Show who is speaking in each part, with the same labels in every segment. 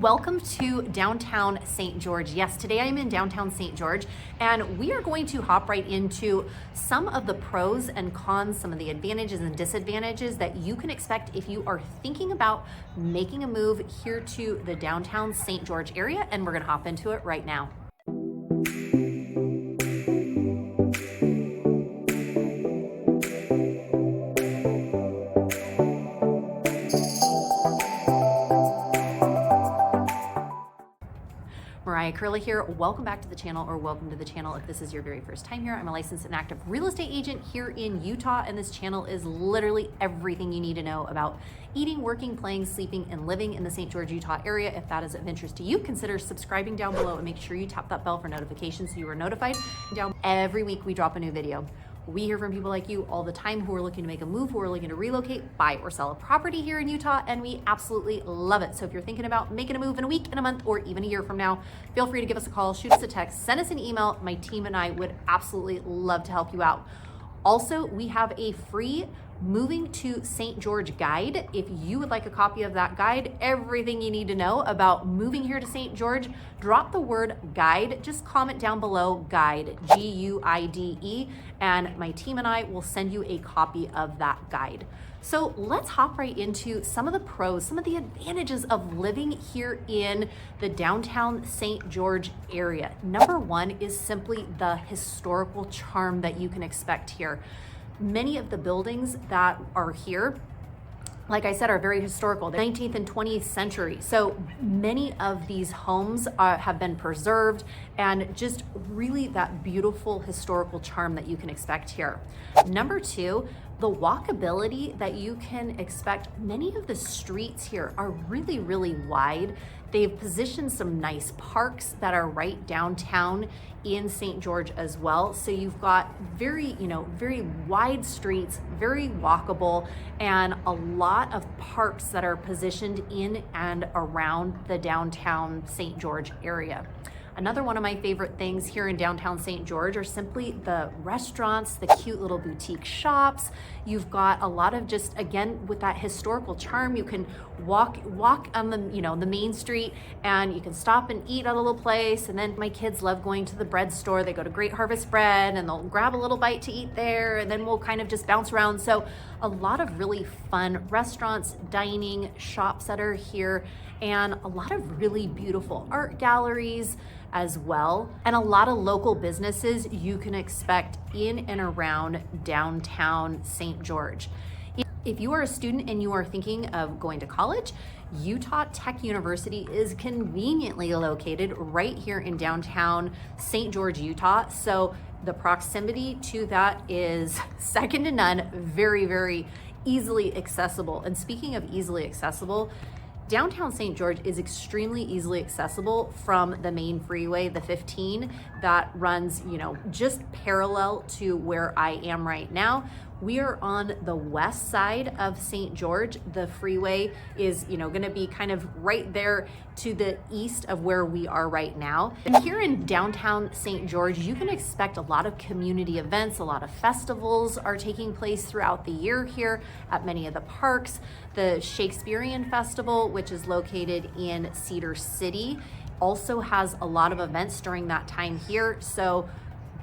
Speaker 1: Welcome to downtown St. George. Yes, today I am in downtown St. George, and we are going to hop right into some of the pros and cons, some of the advantages and disadvantages that you can expect if you are thinking about making a move here to the downtown St. George area, and we're gonna hop into it right now. Curly here. Welcome back to the channel, or welcome to the channel if this is your very first time here. I'm a licensed and active real estate agent here in Utah, and this channel is literally everything you need to know about eating, working, playing, sleeping, and living in the St. George, Utah area. If that is of interest to you, consider subscribing down below and make sure you tap that bell for notifications so you are notified. Every week we drop a new video. We hear from people like you all the time who are looking to make a move, who are looking to relocate, buy, or sell a property here in Utah, and we absolutely love it. So if you're thinking about making a move in a week, in a month, or even a year from now, feel free to give us a call, shoot us a text, send us an email. My team and I would absolutely love to help you out. Also, we have a free Moving to St. George guide. If you would like a copy of that guide, everything you need to know about moving here to St. George, drop the word guide, just comment down below guide, G-U-I-D-E, and my team and I will send you a copy of that guide. So let's hop right into some of the pros, some of the advantages of living here in the downtown St. George area. Number one is simply the historical charm that you can expect here. Many of the buildings that are here, like I said, are very historical, the 19th and 20th century. So many of these homes have been preserved, and just really that beautiful historical charm that you can expect here. Number two, the walkability that you can expect. Many of the streets here are really, really wide. They've positioned some nice parks that are right downtown in St. George as well. So you've got very wide streets, very walkable, and a lot of parks that are positioned in and around the downtown St. George area. Another one of my favorite things here in downtown St. George are simply the restaurants, the cute little boutique shops. You've got a lot of just, again, with that historical charm, you can walk on the main street, and you can stop and eat at a little place. And then my kids love going to the bread store. They go to Great Harvest Bread and they'll grab a little bite to eat there, and then we'll kind of just bounce around. So a lot of really fun restaurants, dining, shops that are here, and a lot of really beautiful art galleries as well, and a lot of local businesses you can expect in and around downtown St. George. If you are a student and you are thinking of going to college, Utah Tech University is conveniently located right here in downtown St. George, Utah. So the proximity to that is second to none, very, very easily accessible. And speaking of easily accessible, downtown St. George is extremely easily accessible from the main freeway, the 15, that runs, just parallel to where I am right now. We are on the west side of St. George. The freeway is, going to be kind of right there to the east of where we are right now. And here in downtown St. George, you can expect a lot of community events. A lot of festivals are taking place throughout the year here at many of the parks. The Shakespearean Festival, which is located in Cedar City, also has a lot of events during that time here. So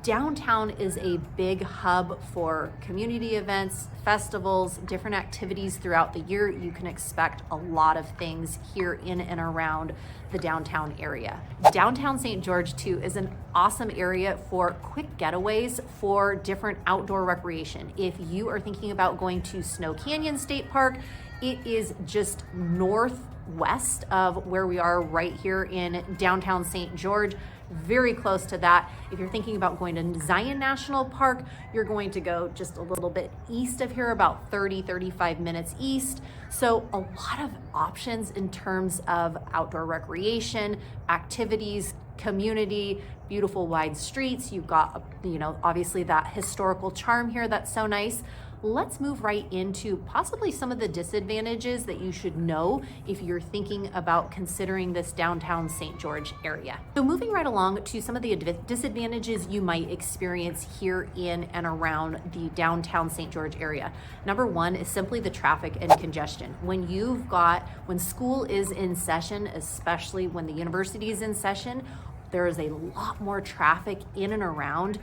Speaker 1: downtown is a big hub for community events, festivals, different activities throughout the year. You can expect a lot of things here in and around the downtown area. Downtown St. George too is an awesome area for quick getaways for different outdoor recreation. If you are thinking about going to Snow Canyon State Park, it is just northwest of where we are right here in downtown St. George. Very close to that. If you're thinking about going to Zion National Park, you're going to go just a little bit east of here, about 35 minutes east. So a lot of options in terms of outdoor recreation, activities, community, beautiful wide streets. You've got, obviously that historical charm here that's so nice. let's move right into possibly some of the disadvantages that you should know if you're thinking about considering this downtown St. George area. So moving right along to some of the disadvantages you might experience here in and around the downtown St. George area. Number one is simply the traffic and congestion. When school is in session, especially when the university is in session, there is a lot more traffic in and around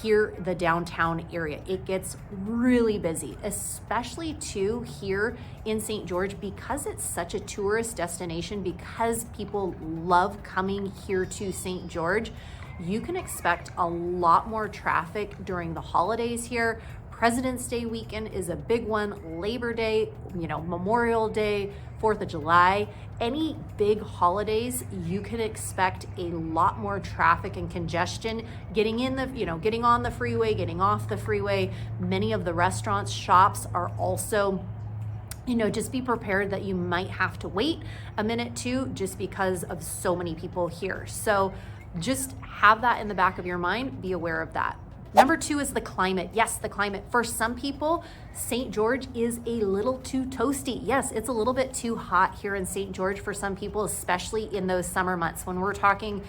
Speaker 1: here, the downtown area. It gets really busy, especially too here in St. George, because it's such a tourist destination, because people love coming here to St. George. You can expect a lot more traffic during the holidays here. President's Day weekend is a big one. Labor Day, Memorial Day, 4th of July, any big holidays, you can expect a lot more traffic and congestion getting on the freeway, getting off the freeway. Many of the restaurants, shops are also, just be prepared that you might have to wait a minute too, just because of so many people here. So just have that in the back of your mind, be aware of that. Number two is the climate. Yes, the climate. For some people, St. George is a little too toasty. Yes, it's a little bit too hot here in St. George for some people, especially in those summer months. When we're talking,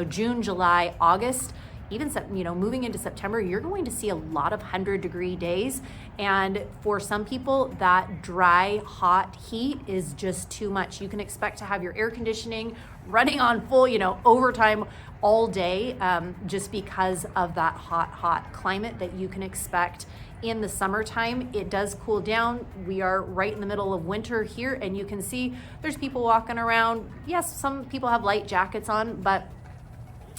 Speaker 1: June, July, August, even, moving into September, you're going to see a lot of 100-degree days. And for some people, that dry, hot heat is just too much. You can expect to have your air conditioning running on full, overtime all day, just because of that hot climate that you can expect in the summertime. It does cool down. We are right in the middle of winter here, and you can see there's people walking around. Yes, some people have light jackets on, but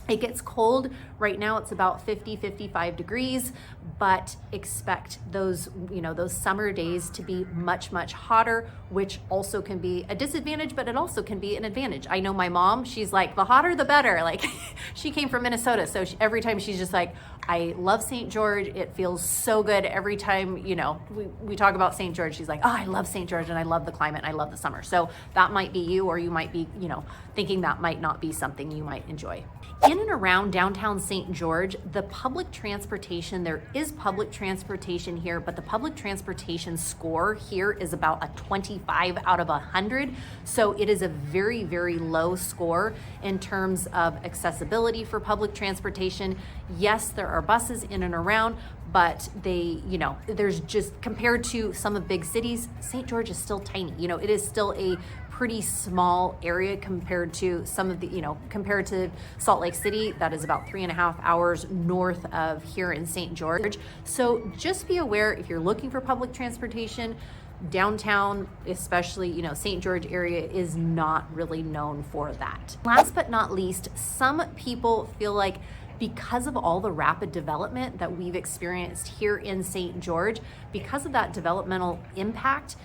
Speaker 1: it gets cold. Right now it's about 55 degrees, but expect those summer days to be much, much hotter, which also can be a disadvantage, but it also can be an advantage. I know my mom, she's like, the hotter, the better. Like she came from Minnesota. So every time she's just like, I love St. George. It feels so good every time, we talk about St. George. She's like, oh, I love St. George and I love the climate and I love the summer. So that might be you, or you might be, thinking that might not be something you might enjoy. In and around downtown St. George, the public transportation, there is public transportation here, but the public transportation score here is about a 25 out of 100. So it is a very, very low score in terms of accessibility for public transportation. Yes, there are buses in and around, but there's just, compared to some of big cities, St. George is still tiny. It is still a pretty small area compared to compared to Salt Lake City, that is about 3.5 hours north of here in St. George. So just be aware, if you're looking for public transportation, downtown, especially, St. George area is not really known for that. Last but not least, some people feel like because of all the rapid development that we've experienced here in St. George, because of that developmental impact,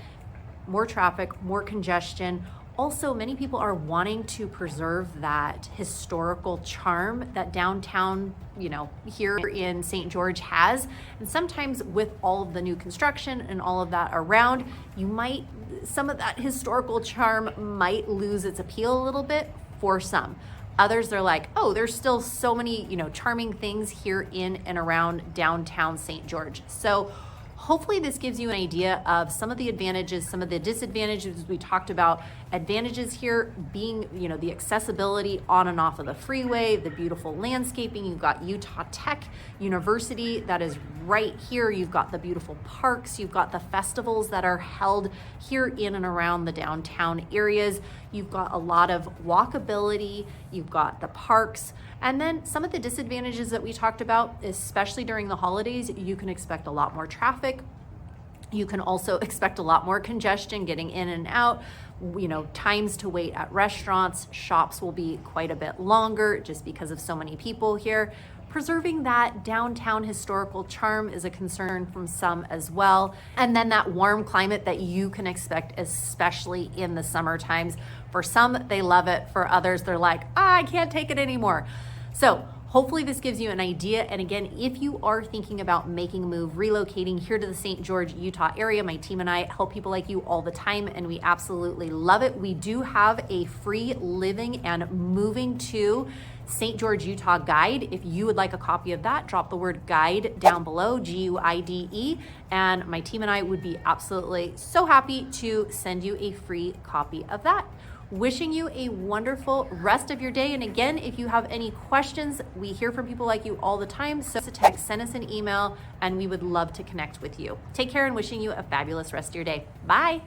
Speaker 1: more traffic, more congestion. Also, many people are wanting to preserve that historical charm that downtown, here in St. George has. And sometimes with all of the new construction and all of that around, some of that historical charm might lose its appeal a little bit for some. Others, they're like, oh, there's still so many, charming things here in and around downtown St. George. So hopefully this gives you an idea of some of the advantages, some of the disadvantages. We talked about advantages here being, the accessibility on and off of the freeway, the beautiful landscaping. You've got Utah Tech University that is right here. You've got the beautiful parks. You've got the festivals that are held here in and around the downtown areas. You've got a lot of walkability. You've got the parks. And then some of the disadvantages that we talked about, especially during the holidays, you can expect a lot more traffic. You can also expect a lot more congestion getting in and out. Times to wait at restaurants, shops will be quite a bit longer just because of so many people here. Preserving that downtown historical charm is a concern from some as well. And then that warm climate that you can expect, especially in the summer times. For some, they love it. For others, they're like, I can't take it anymore. So Hopefully this gives you an idea. And again, if you are thinking about making a move, relocating here to the St. George, Utah area, my team and I help people like you all the time, and we absolutely love it. We do have a free living and moving to St. George, Utah guide. If you would like a copy of that, drop the word guide down below, GUIDE, and my team and I would be absolutely so happy to send you a free copy of that. Wishing you a wonderful rest of your day. And again, if you have any questions, we hear from people like you all the time. So send us a text, send us an email, and we would love to connect with you. Take care, and wishing you a fabulous rest of your day. Bye.